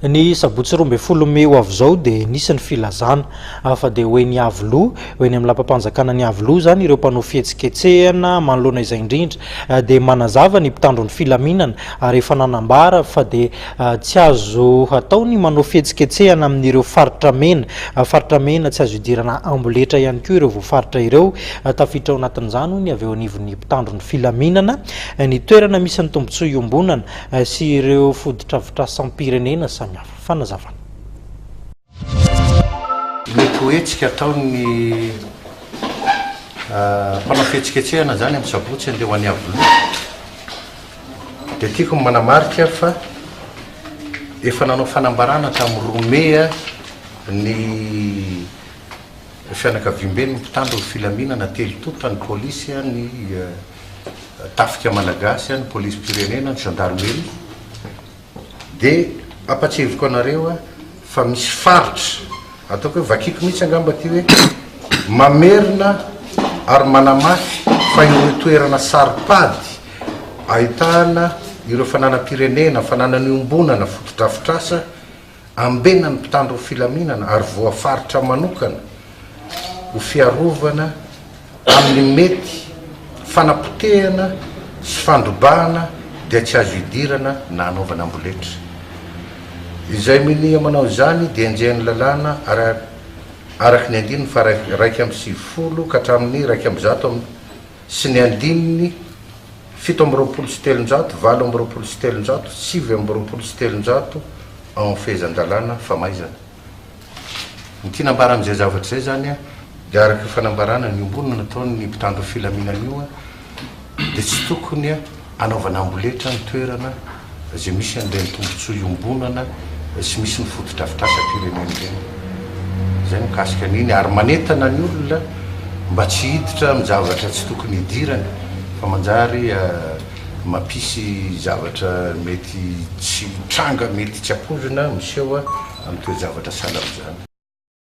Ny sabotsy 12 May avy zao dia nisy ny filazana fa dia hoe ny Iavoloha hoe ny amin'ny lapam-panjakana ny Iavoloha zany ireo mpanao fihetsiketsehana Manoloana izay indrindra dia manazava ny mpitandro ny filaminana rehefa nanambara fa dia tsy azo atao ny manao fihetsiketsehana amin'ireo faritra mena tsy azo idirana amboletra ihany koa ireo voafaritra ireo tafiditra ao anatin'izany ny avy eo anivon'ny mpitandro ny filaminana ny toerana misy ny tombontsoa iombonana sy ireo fotodrafitrasam-pirenena fanazavana. Mety hoetsika ataony mpanao fihetsiketsehana zany amin'ny sabotsy andeha ho an'ny Iavoloha dia tiako manamarika fa efa nanao fanambarana tamin'ny Romea ny fianakaviam-be ny mpitandro ny filaminana telo tota ny polisy ny tafika malagasy ny polisy pirenena ny gendarmerie dia apatseviko anareo fa misy faritra ataoko hoe vakiko mihitsy angamba ty hoe mamerina ary manamafy fa ireo toerana saripady ahitana ireo fananam-pirenena fananana iombonana fotodrafitrasa ambena ny mpitandro filaminana ary voafaritra manokana ho fiarovana amin'ny mety fanapotehana sy fandrobahana dia tsy azo idirana na anaovana amboletra. Izay minia manao zany dia enjehan'ny lalàna araky ny andininy fa raiky amby 90 ka hatramin'ny raiky amby 100 sy ny andininy 720 sy 300 820 sy 300 920 sy 300 ao amin'ny fehezan-dalàna famaizana. Ny tinambara amin'izay zavatra zay zany dia araky fanambarana ny ombonana nataony mpitandro filaminana io dia tsy tokony anaovana amboletra ny toerana zay misy an'ireny tombontsoa iombonana sy misy ny fotodrafitrasam-pirenena ireny. Zay mikasika an'iny ary manentana ny olona mba tsy hiditra amin'ny zavatra tsy tokony idirana fa manjary mampisy zavatra mety tsy tranga mety tsy ampoizina miseho amin'ny toe zavatra sahala amin'izany.